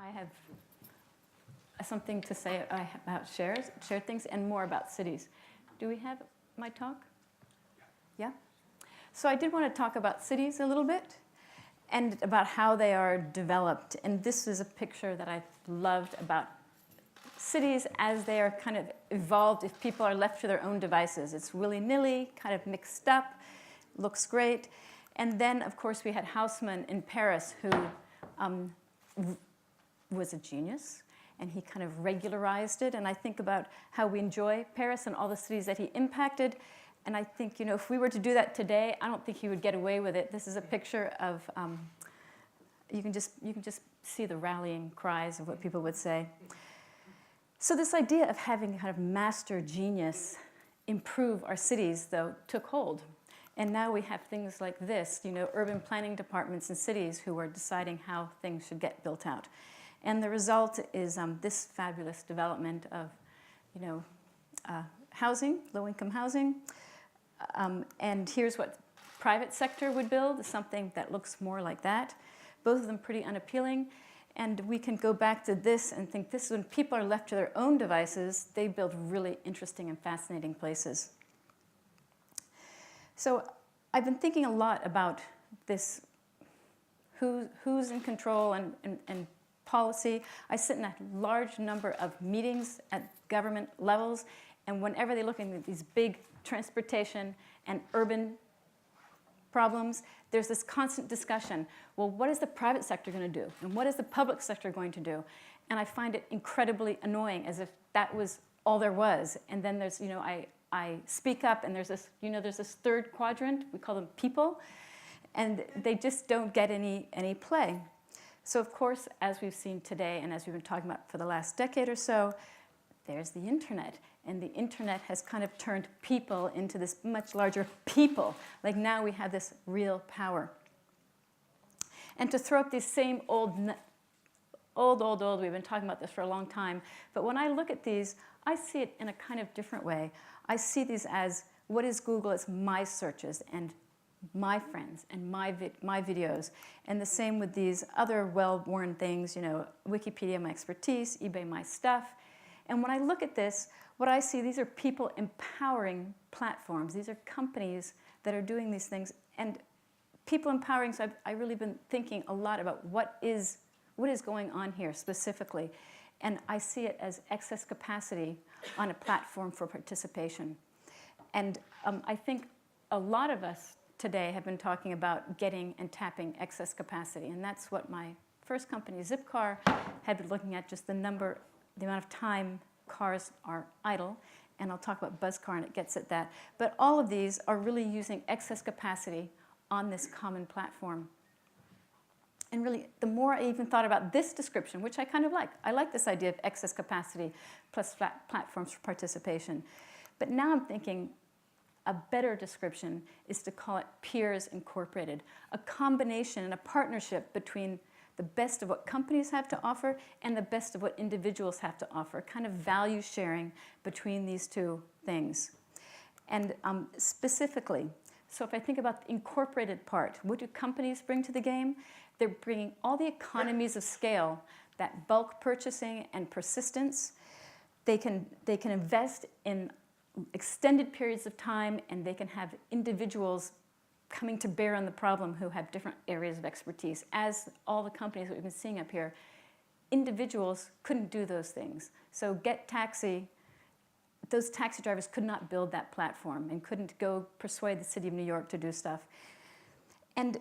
I have something to say about shared things and more about cities. Do we have my talk? Yeah? So I did want to talk about cities a little bit and about how they are developed. And this is a picture that I loved about cities as they are kind of evolved if people are left to their own devices. It's willy-nilly, kind of mixed up, looks great. And then, of course, we had Haussmann in Paris, who was a genius, and he kind of regularized it. And I think about how we enjoy Paris and all the cities that he impacted. And I think, if we were to do that today, I don't think he would get away with it. This is a picture of, you can just see the rallying cries of what people would say. So this idea of having kind of master genius improve our cities, though, took hold. And now we have things like this, urban planning departments in cities who are deciding how things should get built out. And the result is this fabulous development of, housing, low-income housing. And here's what private sector would build, something that looks more like that. Both of them pretty unappealing. And we can go back to this and think this is when people are left to their own devices, they build really interesting and fascinating places. So I've been thinking a lot about this, who's in control and policy. I sit in a large number of meetings at government levels, and whenever they look at these big transportation and urban problems, there's this constant discussion. Well, what is the private sector going to do? And what is the public sector going to do? And I find it incredibly annoying, as if that was all there was. And then there's, I speak up, and there's this, there's this third quadrant. We call them people. And they just don't get any play. So of course, as we've seen today, and as we've been talking about for the last decade or so, there's the internet. And the internet has kind of turned people into this much larger people. Like now we have this real power. And to throw up these same old, we've been talking about this for a long time, but when I look at these, I see it in a kind of different way. I see these as, what is Google? It's my searches and my friends and my videos. And the same with these other well-worn things, Wikipedia, my expertise, eBay, my stuff. And when I look at this, what I see, these are people empowering platforms. These are companies that are doing these things. And people empowering, so I've really been thinking a lot about what is going on here specifically. And I see it as excess capacity on a platform for participation. And I think a lot of us today have been talking about getting and tapping excess capacity. And that's what my first company, Zipcar, had been looking at, just the amount of time cars are idle. And I'll talk about Buzzcar, and it gets at that. But all of these are really using excess capacity on this common platform. And really, the more I even thought about this description, which I kind of like. I like this idea of excess capacity plus flat platforms for participation. But now I'm thinking a better description is to call it peers incorporated, a combination and a partnership between the best of what companies have to offer and the best of what individuals have to offer, kind of value sharing between these two things. And specifically, so if I think about the incorporated part, what do companies bring to the game? They're bringing all the economies of scale, that bulk purchasing and persistence. They can invest in extended periods of time, and they can have individuals coming to bear on the problem who have different areas of expertise. As all the companies that we've been seeing up here, individuals couldn't do those things. So Get Taxi, those taxi drivers could not build that platform and couldn't go persuade the city of New York to do stuff. And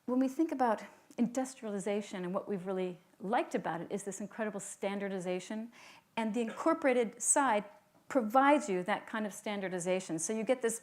when we think about industrialization, and what we've really liked about it is this incredible standardization, and the incorporated side provides you that kind of standardization. So you get this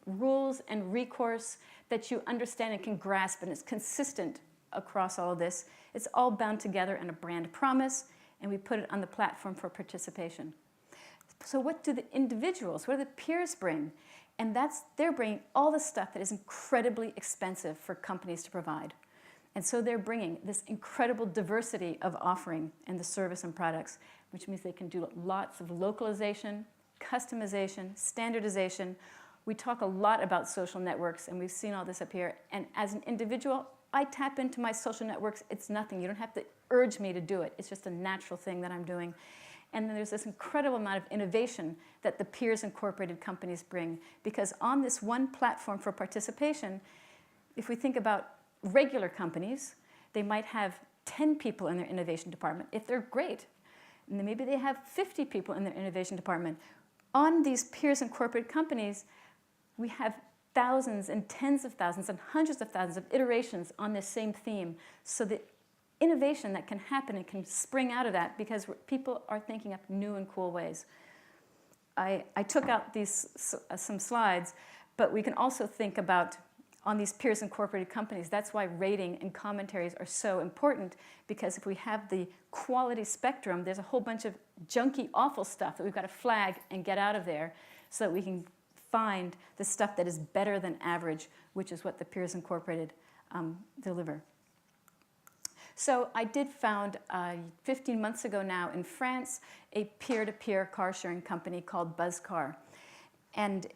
rules and recourse that you understand and can grasp, and it's consistent across all of this. It's all bound together in a brand promise, and we put it on the platform for participation. So what do the individuals, what do the peers bring? And they're bringing all the stuff that is incredibly expensive for companies to provide. And so they're bringing this incredible diversity of offering in the service and products, which means they can do lots of localization, customization, standardization, We talk a lot about social networks, and we've seen all this up here. And as an individual, I tap into my social networks. It's nothing. You don't have to urge me to do it. It's just a natural thing that I'm doing. And then there's this incredible amount of innovation that the peers incorporated companies bring. Because on this one platform for participation, if we think about regular companies, they might have 10 people in their innovation department, if they're great. And then maybe they have 50 people in their innovation department. On these peers incorporated companies, we have thousands and tens of thousands and hundreds of thousands of iterations on this same theme. So the innovation that can happen and can spring out of that because people are thinking up new and cool ways. I took out some slides, but we can also think about on these peers incorporated companies. That's why rating and commentaries are so important, because if we have the quality spectrum, there's a whole bunch of junky, awful stuff that we've got to flag and get out of there so that we can find the stuff that is better than average, which is what the peers incorporated deliver. So I did found 15 months ago now in France a peer-to-peer car sharing company called Buzzcar. And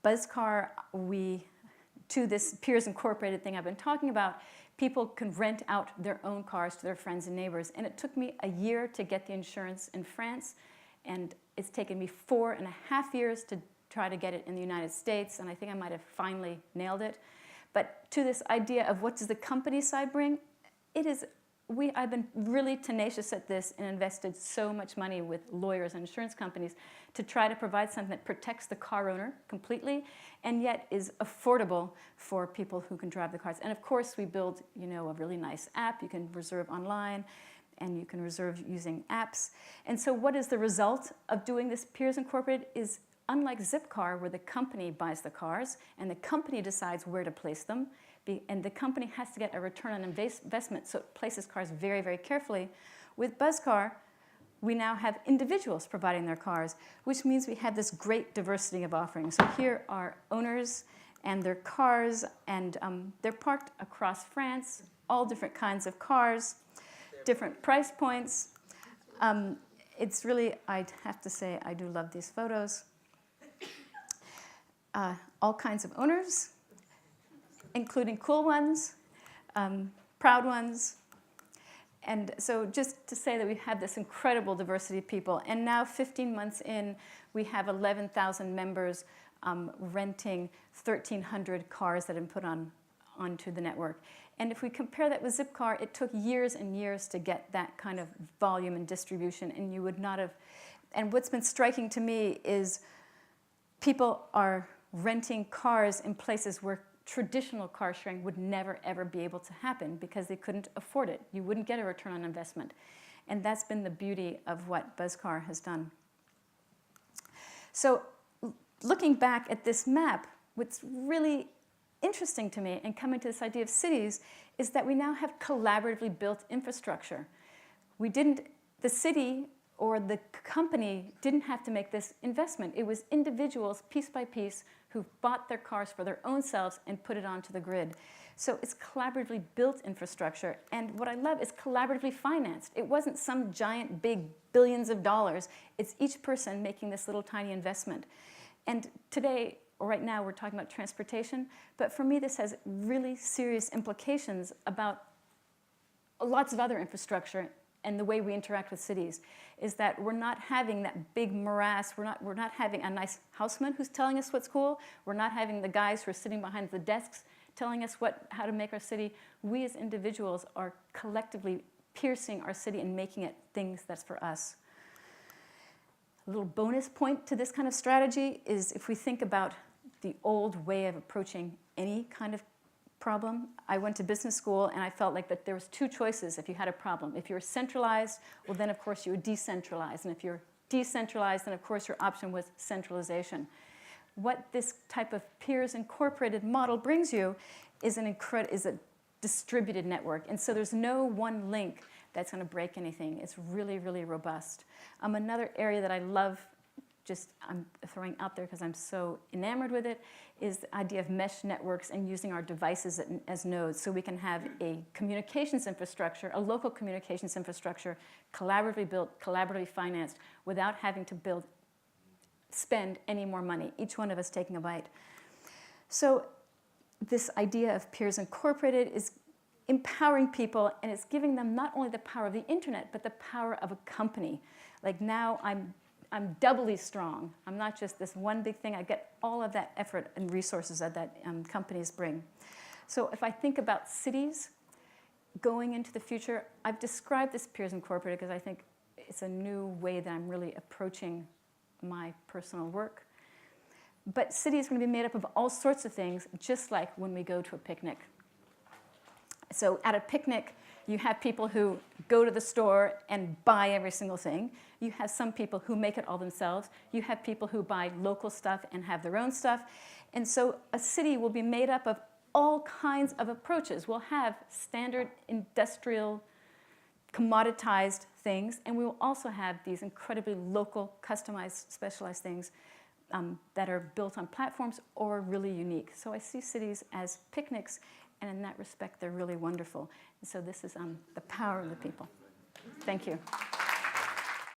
Buzzcar, to this peers incorporated thing I've been talking about, people can rent out their own cars to their friends and neighbors. And it took me a year to get the insurance in France, and it's taken me 4.5 years to try to get it in the United States, and I think I might have finally nailed it. But to this idea of what does the company side bring, I've been really tenacious at this and invested so much money with lawyers and insurance companies to try to provide something that protects the car owner completely and yet is affordable for people who can drive the cars. And of course, we build, a really nice app. You can reserve online, and you can reserve using apps. And so what is the result of doing this peers incorporated is, unlike Zipcar, where the company buys the cars and the company decides where to place them, and the company has to get a return on investment, so it places cars very, very carefully. With Buzzcar, we now have individuals providing their cars, which means we have this great diversity of offerings. So here are owners and their cars, and they're parked across France, all different kinds of cars, different price points. It's really, I'd have to say, I do love these photos. All kinds of owners, including cool ones, proud ones. And so just to say that we have this incredible diversity of people. And now 15 months in, we have 11,000 members renting 1,300 cars that have been put onto the network. And if we compare that with Zipcar, it took years and years to get that kind of volume and distribution, and you would not have. And what's been striking to me is people are renting cars in places where traditional car sharing would never, ever be able to happen because they couldn't afford it. You wouldn't get a return on investment. And that's been the beauty of what Buzzcar has done. So looking back at this map, what's really interesting to me and coming to this idea of cities is that we now have collaboratively built infrastructure. The city or the company didn't have to make this investment. It was individuals, piece by piece, who bought their cars for their own selves and put it onto the grid. So it's collaboratively built infrastructure. And what I love is collaboratively financed. It wasn't some giant, big billions of dollars. It's each person making this little tiny investment. And today, or right now, we're talking about transportation. But for me, this has really serious implications about lots of other infrastructure and the way we interact with cities, is that we're not having that big morass. We're not having a nice houseman who's telling us what's cool. We're not having the guys who are sitting behind the desks telling us how to make our city. We as individuals are collectively piercing our city and making it things that's for us. A little bonus point to this kind of strategy is if we think about the old way of approaching any kind of problem. I went to business school and I felt like that there was two choices if you had a problem. If you were centralized, well then of course you were decentralized. And if you're decentralized, then of course your option was centralization. What this type of peers incorporated model brings you is a distributed network. And so there's no one link that's going to break anything. It's really, really robust. Another area that I love, I'm throwing out there because I'm so enamored with it, is the idea of mesh networks and using our devices as nodes. So we can have a communications infrastructure, a local communications infrastructure, collaboratively built, collaboratively financed, without having to spend any more money, each one of us taking a bite. So this idea of Peers Incorporated is empowering people, and it's giving them not only the power of the internet, but the power of a company. Like now I'm doubly strong. I'm not just this one big thing. I get all of that effort and resources that companies bring. So if I think about cities going into the future, I've described this Peers Incorporated because I think it's a new way that I'm really approaching my personal work. But cities are going to be made up of all sorts of things, just like when we go to a picnic. So at a picnic, you have people who go to the store and buy every single thing. You have some people who make it all themselves. You have people who buy local stuff and have their own stuff. And so a city will be made up of all kinds of approaches. We'll have standard industrial, commoditized things, and we will also have these incredibly local, customized, specialized things that are built on platforms or really unique. So I see cities as picnics, and in that respect, they're really wonderful. And so this is the power of the people. Thank you.